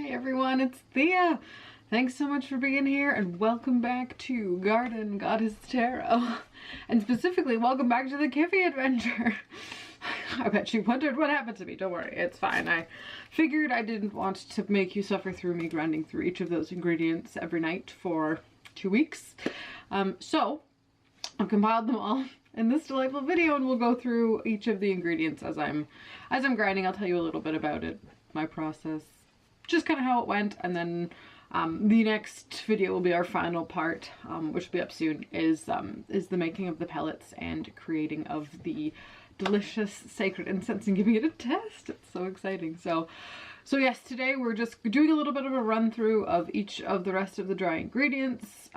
Hey everyone, it's Theia. Thanks so much for being here and welcome back to Garden Goddess Tarot. And specifically, welcome back to the Kyphi adventure. I bet you wondered what happened to me. Don't worry, it's fine. I figured I didn't want to make you suffer through me grinding through each of those ingredients every night for 2 weeks. So I've compiled them all in this delightful video and we'll go through each of the ingredients as I'm grinding. I'll tell you a little bit about it, my process, just kind of how it went, and then the next video will be our final part, which will be up soon, is the making of the pellets and creating of the delicious sacred incense and giving it a test. It's so exciting. So yes, today we're just doing a little bit of a run through of each of the rest of the dry ingredients,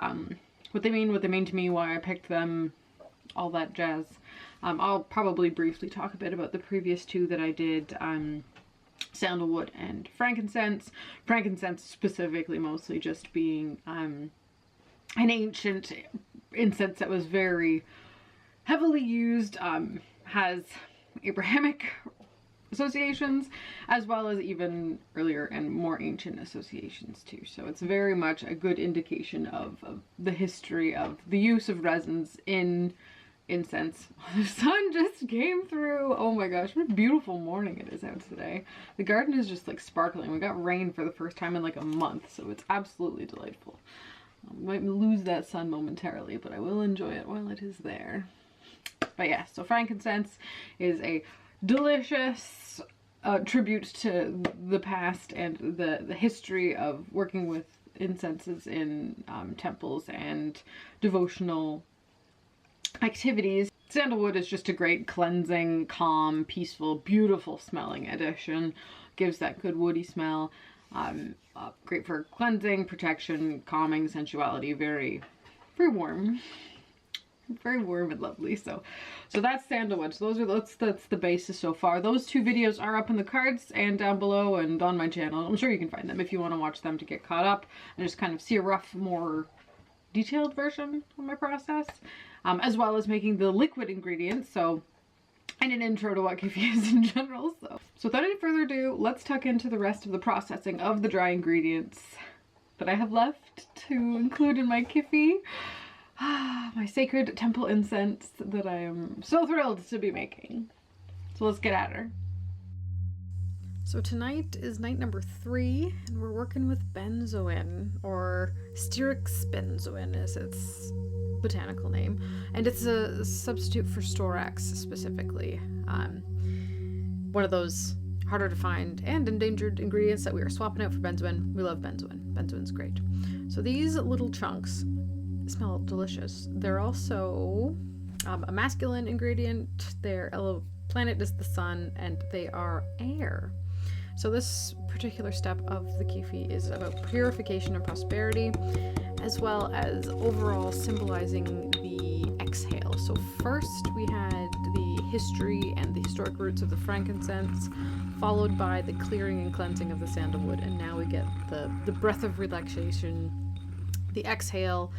what they mean to me, why I picked them, all that jazz. I'll probably briefly talk a bit about the previous two that I did, sandalwood and frankincense. Frankincense specifically mostly just being an ancient incense that was very heavily used, has Abrahamic associations as well as even earlier and more ancient associations too. So it's very much a good indication of the history of the use of resins in incense. The sun just came through. Oh my gosh, what a beautiful morning it is out today. The garden is just like sparkling. We got rain for the first time in like a month, so it's absolutely delightful. I might lose that sun momentarily, but I will enjoy it while it is there. But yeah, so frankincense is a delicious tribute to the past and the history of working with incenses in temples and devotional activities. Sandalwood is just a great cleansing, calm, peaceful, beautiful smelling addition. Gives that good woody smell. Great for cleansing, protection, calming, sensuality. Very warm. Very warm and lovely. So that's sandalwood. So that's the basis so far. Those two videos are up in the cards and down below and on my channel. I'm sure you can find them if you want to watch them to get caught up and just kind of see a rough, more detailed version of my process, as well as making the liquid ingredients, and an intro to what Kyphi is in general. So without any further ado, let's tuck into the rest of the processing of the dry ingredients that I have left to include in my Kyphi, my sacred temple incense that I am so thrilled to be making. So let's get at her. So tonight is night number 3, and we're working with benzoin, or Styrax benzoin is its botanical name, and it's a substitute for storax specifically. One of those harder to find and endangered ingredients that we are swapping out for benzoin. We love benzoin. Benzoin's great. So these little chunks smell delicious. They're also a masculine ingredient. Their planet is the sun, and they are air. So this particular step of the Kyphi is about purification and prosperity, as well as overall symbolizing the exhale. So first we had the history and the historic roots of the frankincense, followed by the clearing and cleansing of the sandalwood, and now we get the breath of relaxation, the exhale,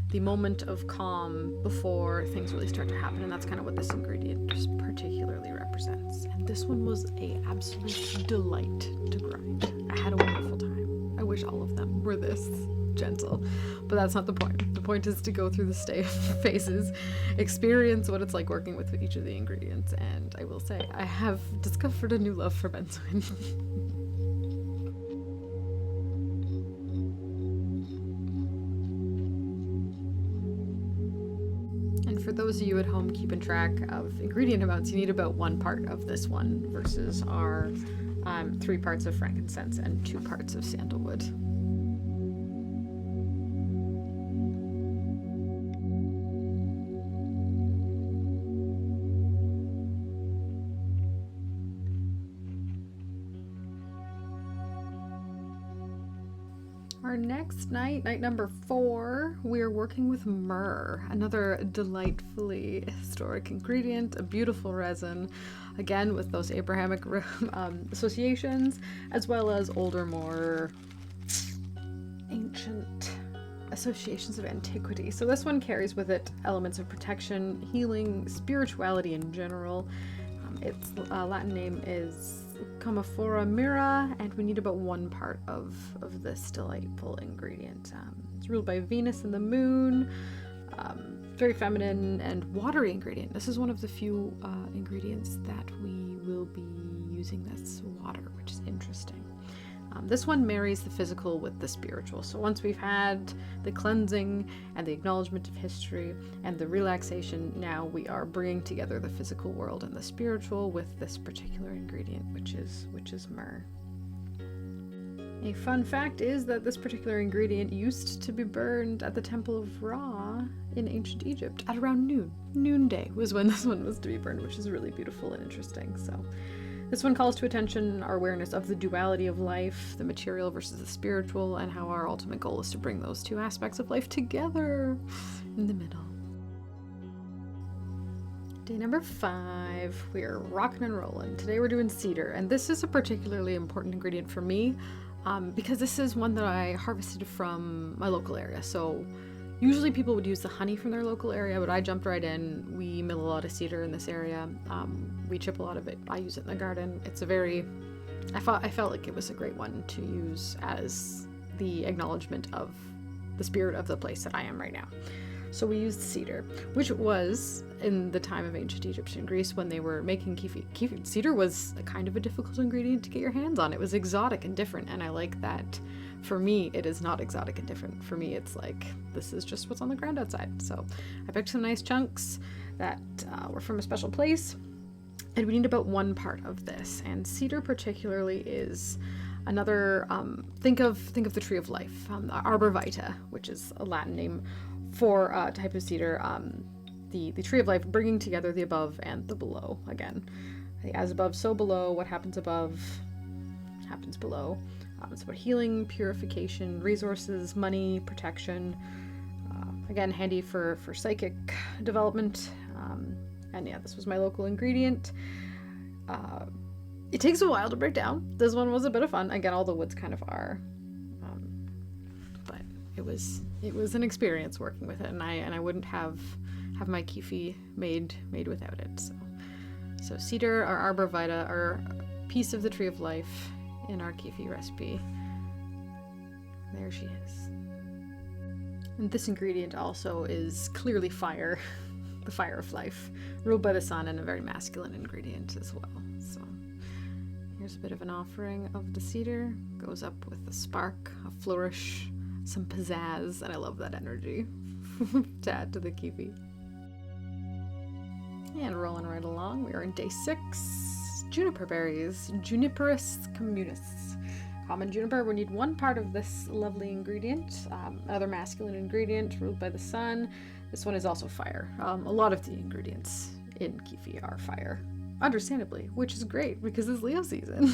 the moment of calm before things really start to happen, and that's kind of what this ingredient just particularly represents. And this one was an absolute delight to grind. I had a wonderful time. I wish all of them were this gentle, but that's not the point. The point is to go through the phases, experience what it's like working with each of the ingredients, and I will say I have discovered a new love for benzoin. For those of you at home keeping track of ingredient amounts, you need about 1 part of this one versus our 3 parts of frankincense and 2 parts of sandalwood. Our next night, night number 4, we are working with myrrh, another delightfully historic ingredient, a beautiful resin, again with those Abrahamic associations, as well as older, more ancient associations of antiquity. So this one carries with it elements of protection, healing, spirituality in general. Its Latin name is Camophora myrrh, and we need about 1 part of this delightful ingredient. It's ruled by Venus and the moon. Very feminine and watery ingredient. This is one of the few ingredients that we will be using this water, which is interesting. This one marries the physical with the spiritual. So once we've had the cleansing and the acknowledgement of history and the relaxation, now we are bringing together the physical world and the spiritual with this particular ingredient, which is myrrh. A fun fact is that this particular ingredient used to be burned at the Temple of Ra in ancient Egypt at around noon. Noonday was when this one was to be burned, which is really beautiful and interesting. So this one calls to attention our awareness of the duality of life, the material versus the spiritual, and how our ultimate goal is to bring those two aspects of life together in the middle. Day number 5, we're rocking and rolling. Today we're doing cedar, and this is a particularly important ingredient for me because this is one that I harvested from my local area. So usually people would use the honey from their local area, but I jumped right in. We mill a lot of cedar in this area. We chip a lot of it. I use it in the garden. It's a very, I felt like it was a great one to use as the acknowledgement of the spirit of the place that I am right now. So we used cedar, which was in the time of ancient Egypt and Greece when they were making kifi. Cedar was a kind of a difficult ingredient to get your hands on. It was exotic and different, and I like that. For me, it is not exotic and different. For me, it's like, this is just what's on the ground outside. So I picked some nice chunks that were from a special place, and we need about 1 part of this. And cedar particularly is another, think of the tree of life, arbor vitae, which is a Latin name for a type of cedar, the tree of life, bringing together the above and the below. Again, as above, so below. What happens above happens below. It's about healing, purification, resources, money, protection. Again, handy for psychic development. And yeah, this was my local ingredient. It takes a while to break down. This one was a bit of fun. Again, all the woods kind of are. But it was an experience working with it, and I wouldn't have my kifi made without it. So cedar, our arbor vitae, our piece of the tree of life in our kifi recipe. There she is. And this ingredient also is clearly fire, the fire of life, ruled by the sun, and a very masculine ingredient as well. So here's a bit of an offering of the cedar. Goes up with a spark, a flourish, some pizzazz, and I love that energy to add to the kifi. And rolling right along, we are in day 6. Juniper berries, Juniperus communis. Common juniper. We need 1 part of this lovely ingredient. Another masculine ingredient ruled by the sun. This one is also fire. A lot of the ingredients in kifi are fire, understandably, which is great because it's Leo season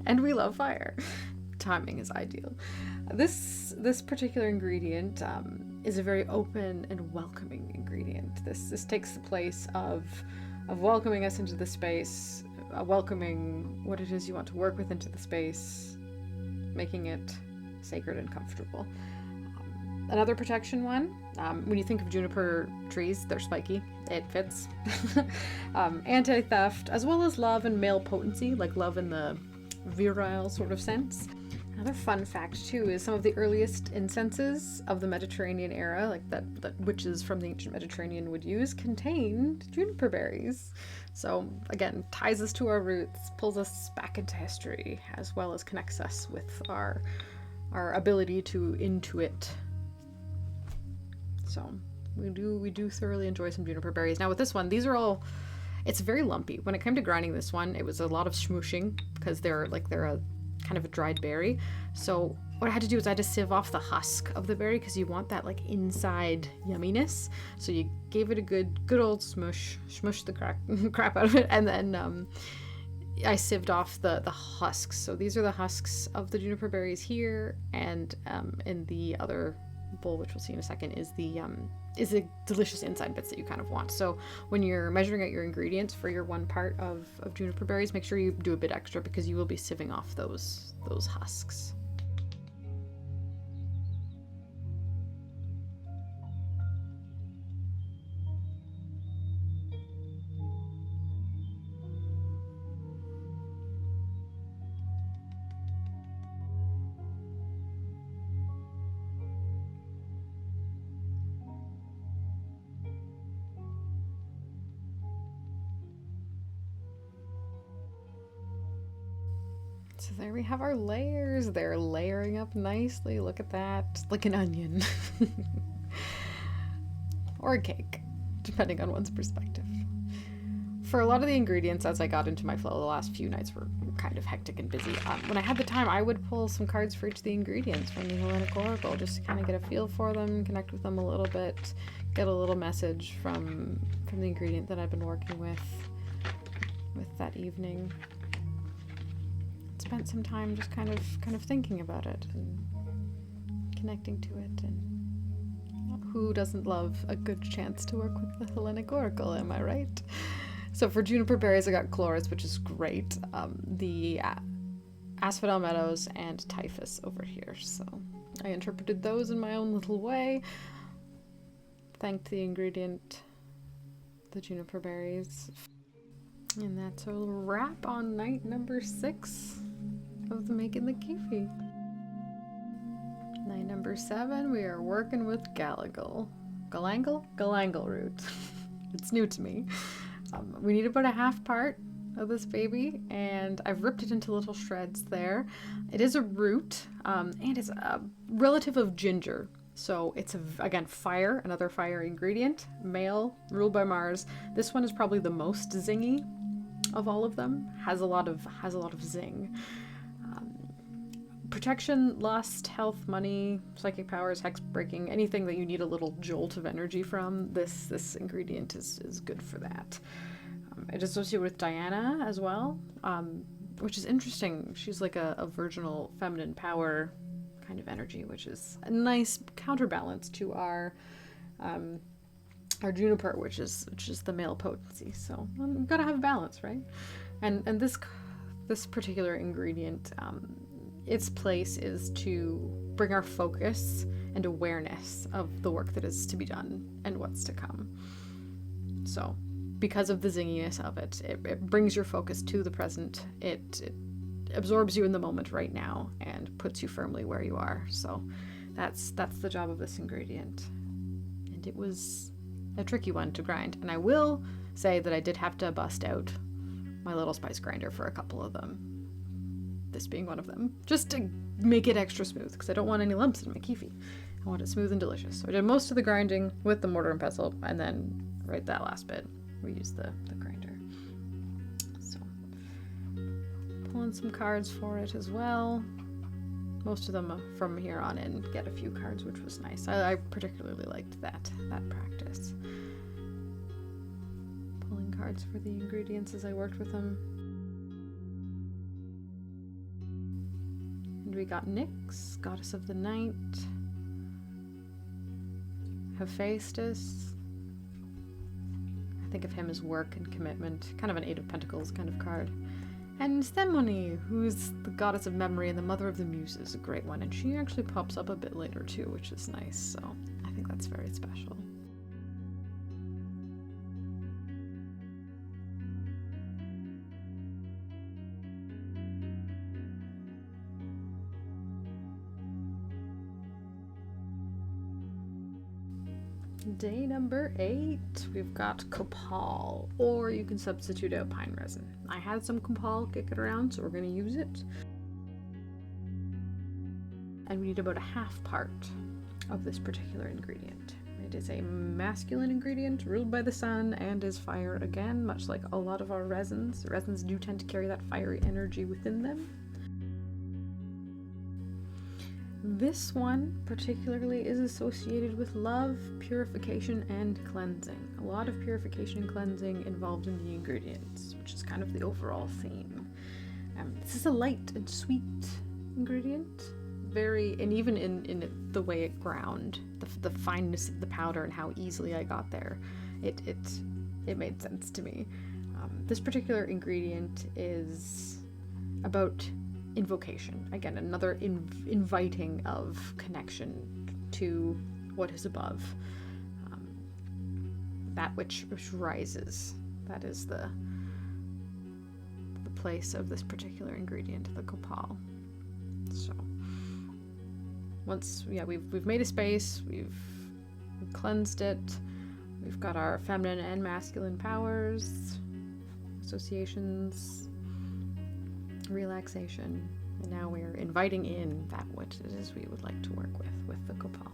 and we love fire. Timing is ideal. This particular ingredient is a very open and welcoming ingredient. This takes the place of welcoming us into the space, welcoming what it is you want to work with into the space, making it sacred and comfortable. Another protection one, when you think of juniper trees, they're spiky. It fits. Anti-theft, as well as love and male potency, like love in the virile sort of sense. Another fun fact too is some of the earliest incenses of the Mediterranean era, like that witches from the ancient Mediterranean would use, contained juniper berries. So again, ties us to our roots, pulls us back into history, as well as connects us with our ability to intuit. So we do thoroughly enjoy some juniper berries. Now with this one, it's very lumpy. When it came to grinding this one, it was a lot of smooshing because they're a kind of a dried berry. So what I had to do is I had to sieve off the husk of the berry because you want that like inside yumminess. So you gave it a good old smush the crap out of it, and then I sieved off the husks. So these are the husks of the juniper berries here, and in the other bowl, which we'll see in a second, is the delicious inside bits that you kind of want. So when you're measuring out your ingredients for your 1 part of juniper berries, make sure you do a bit extra because you will be sieving off those husks. So there we have our layers. They're layering up nicely. Look at that. Like an onion. Or a cake, depending on one's perspective. For a lot of the ingredients, as I got into my flow, the last few nights were kind of hectic and busy. When I had the time, I would pull some cards for each of the ingredients from the Hellenic Oracle, just to kind of get a feel for them, connect with them a little bit, get a little message from the ingredient that I've been working with that evening. Spent some time just kind of thinking about it and connecting to it. And who doesn't love a good chance to work with the Hellenic Oracle, am I right? So for juniper berries, I got chloris, which is great. The asphodel meadows and typhus over here. So I interpreted those in my own little way. Thanked the ingredient, the juniper berries. And that's a wrap on night number 6 of the Making the Kyphi. Night number 7, we are working with Galangal. Galangal root. It's new to me. We need about a half part of this baby, and I've ripped it into little shreds there. It is a root, and it's a relative of ginger. So it's, again, fire, another fire ingredient, male, ruled by Mars. This one is probably the most zingy of all of them. Has a lot of zing. Protection, lust, health, money, psychic powers, hex breaking, anything that you need a little jolt of energy from, this ingredient is good for that. It is associated with Diana as well, which is interesting. She's like a virginal feminine power kind of energy, which is a nice counterbalance to our juniper, which is the male potency. So we've got to have a balance, right? And this particular ingredient, its place is to bring our focus and awareness of the work that is to be done and what's to come. So because of the zinginess of it, it brings your focus to the present. It absorbs you in the moment right now and puts you firmly where you are. So that's the job of this ingredient. And it was a tricky one to grind. And I will say that I did have to bust out my little spice grinder for a couple of them. This being one of them, just to make it extra smooth, because I don't want any lumps in my kifi. I want it smooth and delicious. So I did most of the grinding with the mortar and pestle, and then right that last bit, we used the grinder. So pulling some cards for it as well. Most of them from here on in get a few cards, which was nice. I particularly liked that practice. Pulling cards for the ingredients as I worked with them. And we got Nyx, Goddess of the Night, Hephaestus. I think of him as work and commitment, kind of an 8 of Pentacles kind of card. And Stemone, who's the goddess of memory and the mother of the muses, a great one. And she actually pops up a bit later too, which is nice. So I think that's very special. Day number 8, we've got Copal, or you can substitute out pine resin. I had some Copal kicking around, so we're going to use it. And we need about a half part of this particular ingredient. It is a masculine ingredient ruled by the sun and is fire again, much like a lot of our resins. Resins do tend to carry that fiery energy within them. This one particularly is associated with love, purification, and cleansing. A lot of purification and cleansing involved in the ingredients, which is kind of the overall theme. This is a light and sweet ingredient, and even in the way it ground, the fineness of the powder and how easily I got there, it made sense to me. This particular ingredient is about invocation. Again, another inviting of connection to what is above, that which rises. That is the place of this particular ingredient, the Copal. So once, we've made a space, we've cleansed it, we've got our feminine and masculine powers, associations. relaxation. And now we're inviting in that which it is we would like to work with the Copal.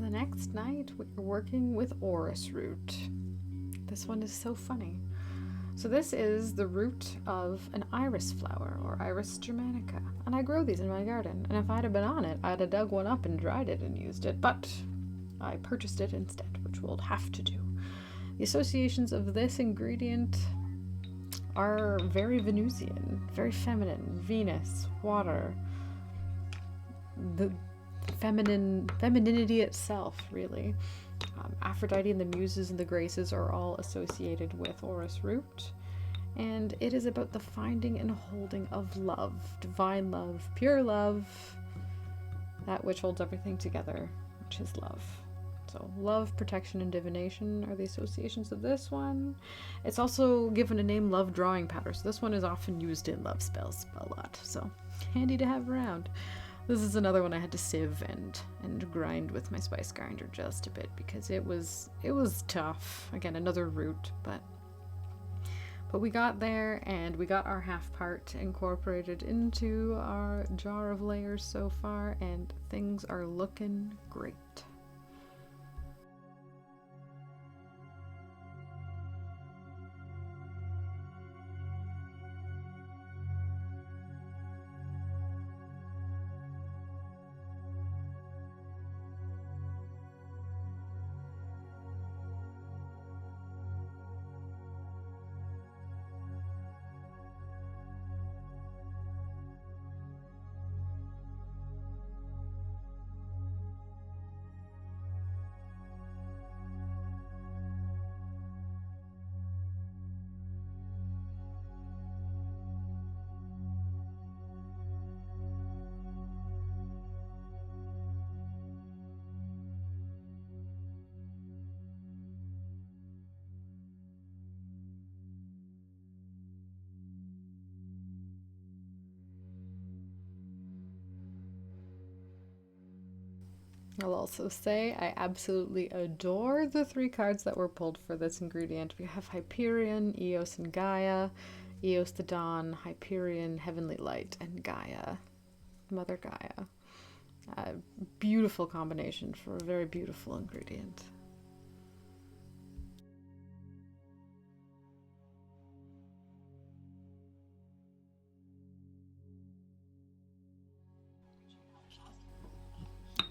The next night, we're working with Orris root. This one is so funny. So this is the root of an iris flower, or Iris germanica. And I grow these in my garden. And if I'd have been on it, I'd have dug one up and dried it and used it. But I purchased it instead, which we'll have to do. The associations of this ingredient are very Venusian, very feminine. Venus, water, the femininity itself, really. Aphrodite and the Muses and the Graces are all associated with Orris root, and it is about the finding and holding of love, divine love, pure love, that which holds everything together, which is love. So love, protection, and divination are the associations of this one. It's also given a name, love drawing powder, so this one is often used in love spells a lot, so handy to have around. This is another one I had to sieve and grind with my spice grinder just a bit because it was tough. Again, another root, but we got there and we got our half part incorporated into our jar of layers so far, and things are looking great. I'll also say I absolutely adore the 3 cards that were pulled for this ingredient. We have Hyperion, Eos, and Gaia. Eos the Dawn, Hyperion, Heavenly Light, and Gaia, Mother Gaia. A beautiful combination for a very beautiful ingredient.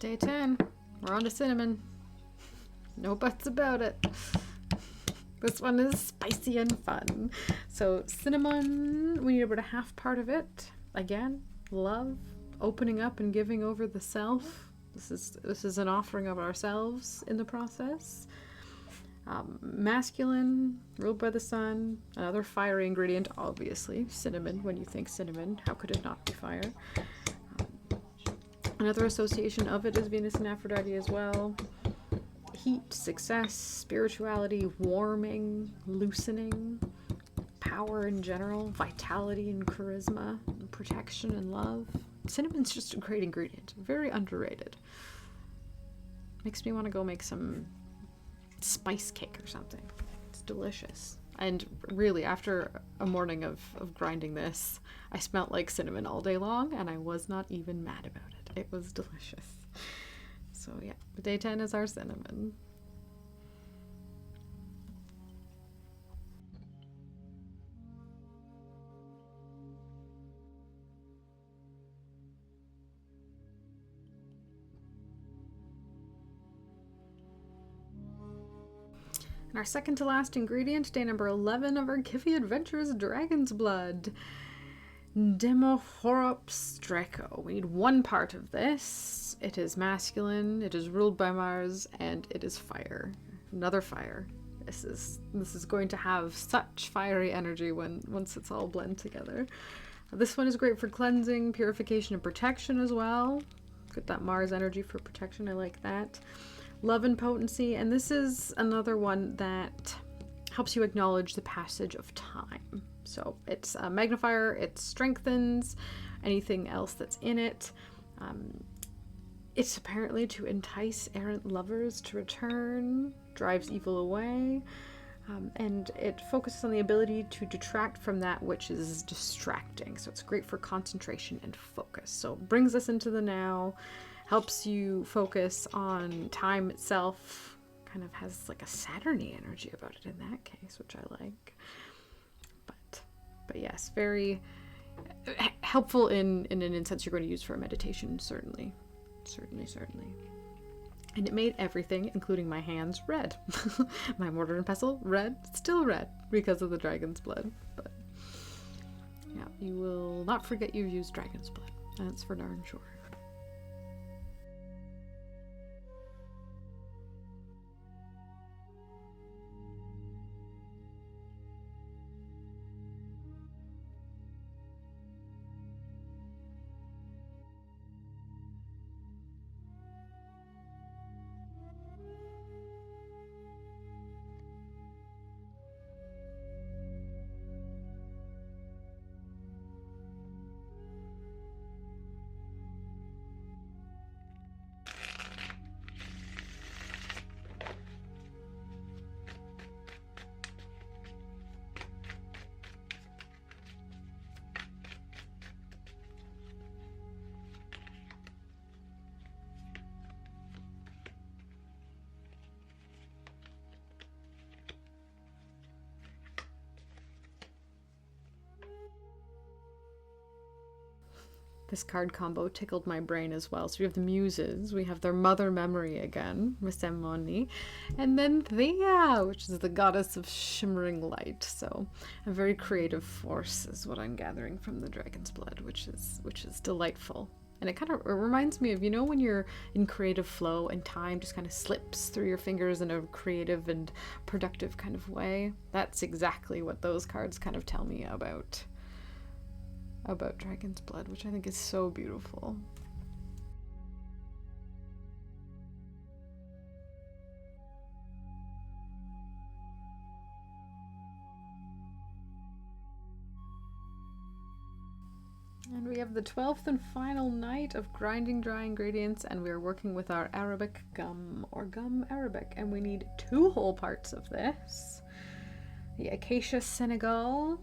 Day 10. We're on to cinnamon. No buts about it. This one is spicy and fun. So cinnamon, we need about a half part of it. Again, love, opening up and giving over the self. This is an offering of ourselves in the process. Masculine, ruled by the sun. Another fiery ingredient, obviously. Cinnamon. When you think cinnamon, how could it not be fire? Another association of it is Venus and Aphrodite as well. Heat, success, spirituality, warming, loosening, power in general, vitality and charisma, and protection and love. Cinnamon's just a great ingredient, very underrated. Makes me want to go make some spice cake or something. It's delicious. And really, after a morning of grinding this, I smelled like cinnamon all day long, and I was not even mad about it. It was delicious. So yeah, day 10 is our cinnamon. And our second to last ingredient, day number 11 of our Kyphi adventure, is dragon's blood. Demohorops Draco. We need one part of this. It is masculine, it is ruled by Mars, and it is fire. Another fire. This is going to have such fiery energy once it's all blend together. This one is great for cleansing, purification, and protection as well. Get that Mars energy for protection, I like that. Love and potency, and this is another one that helps you acknowledge the passage of time. So it's a magnifier, it strengthens anything else that's in it. It's apparently to entice errant lovers to return, drives evil away, and it focuses on the ability to detract from that which is distracting. So it's great for concentration and focus. So it brings us into the now, helps you focus on time itself, kind of has like a Saturn-y energy about it in that case, which I like. But yes, very helpful in an incense you're going to use for a meditation, certainly. And it made everything, including my hands, red. My mortar and pestle, red, still red because of the dragon's blood. But yeah, you will not forget you've used dragon's blood. That's for darn sure. This card combo tickled my brain as well. So we have the Muses, we have their mother memory again, Miss Emoni, and then Theia, which is the goddess of shimmering light. So a very creative force is what I'm gathering from the dragon's blood, which is delightful. And it reminds me of, you know, when you're in creative flow and time just kind of slips through your fingers in a creative and productive kind of way. That's exactly what those cards kind of tell me about dragon's blood, which I think is so beautiful. And we have the 12th and final night of grinding dry ingredients, and we are working with our Arabic gum, or gum Arabic, and we need 2 whole parts of this. The Acacia Senegal.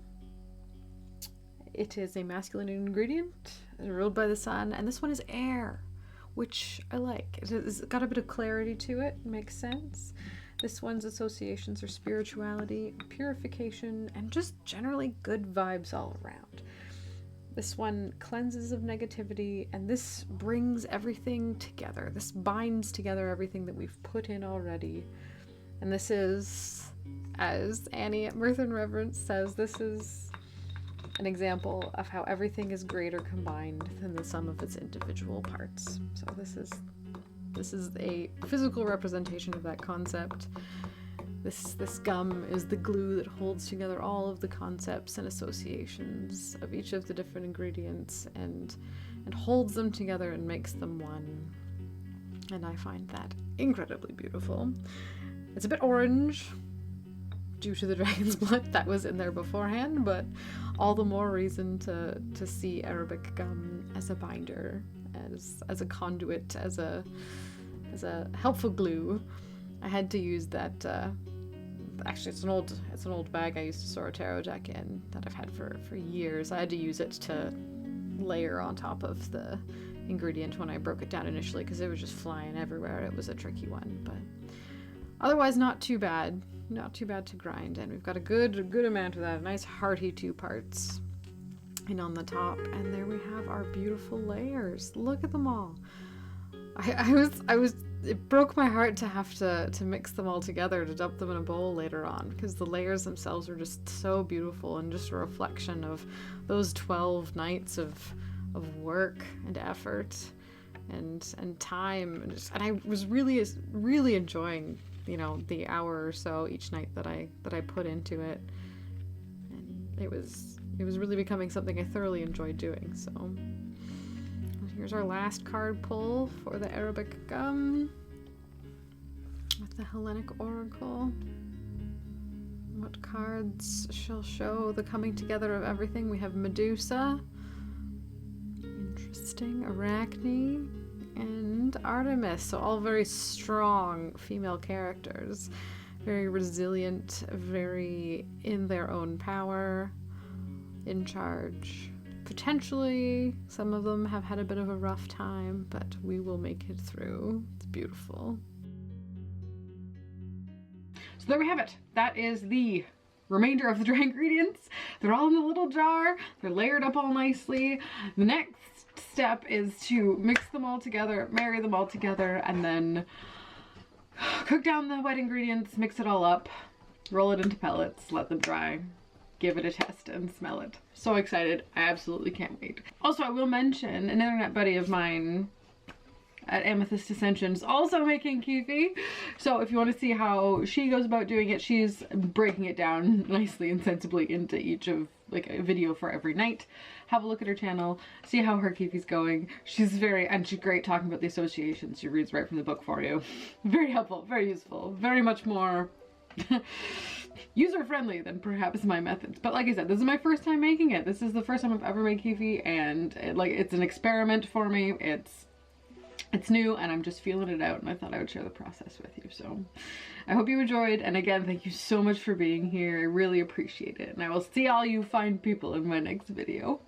It is a masculine ingredient, ruled by the sun, and this one is air, which I like. It's got a bit of clarity to it, makes sense. This one's associations are spirituality, purification, and just generally good vibes all around. This one cleanses of negativity, and this brings everything together. This binds together everything that we've put in already. And this is, as Annie at Mirth and Reverence says, this is an example of how everything is greater combined than the sum of its individual parts. So this is a physical representation of that concept. This gum is the glue that holds together all of the concepts and associations of each of the different ingredients and holds them together and makes them one. And I find that incredibly beautiful. It's a bit orange due to the dragon's blood that was in there beforehand, but all the more reason to see Arabic gum as a binder, as a conduit, as a helpful glue. I had to use that. Actually, it's an old bag I used to store a tarot deck in that I've had for years. I had to use it to layer on top of the ingredient when I broke it down initially because it was just flying everywhere. It was a tricky one, but otherwise not too bad. Not too bad to grind, and we've got a good amount of that. A nice hearty 2 parts. And on the top, and there we have our beautiful layers. Look at them all. I was it broke my heart to have to mix them all together, to dump them in a bowl later on, because the layers themselves are just so beautiful and just a reflection of those 12 nights of work and effort and time, and I was really enjoying, you know, the hour or so each night that I put into it, and it was really becoming something I thoroughly enjoyed doing. So here's our last card pull for the Arabic gum with the Hellenic Oracle. What cards shall show the coming together of everything? We have Medusa, interesting, Arachne, and Artemis. So all very strong female characters, very resilient, very in their own power, in charge. Potentially, some of them have had a bit of a rough time, but we will make it through. It's beautiful. So there we have it. That is the remainder of the dry ingredients. They're all in the little jar. They're layered up all nicely. The next step is to mix them all together, marry them all together, and then cook down the wet ingredients, mix it all up, roll it into pellets, let them dry, give it a test, and smell it. So excited. I absolutely can't wait. Also, I will mention an internet buddy of mine at Amethyst Ascension is also making kifi. So if you want to see how she goes about doing it, she's breaking it down nicely and sensibly into each of, like, a video for every night. Have a look at her channel, see how her kifi's going. She's great talking about the associations. She reads right from the book for you. Very helpful, very useful, very much more user-friendly than perhaps my methods. But like I said, this is my first time making it. This is the first time I've ever made kifi, and it's an experiment for me. It's new, and I'm just feeling it out, and I thought I would share the process with you. So I hope you enjoyed, and again, thank you so much for being here. I really appreciate it, and I will see all you fine people in my next video.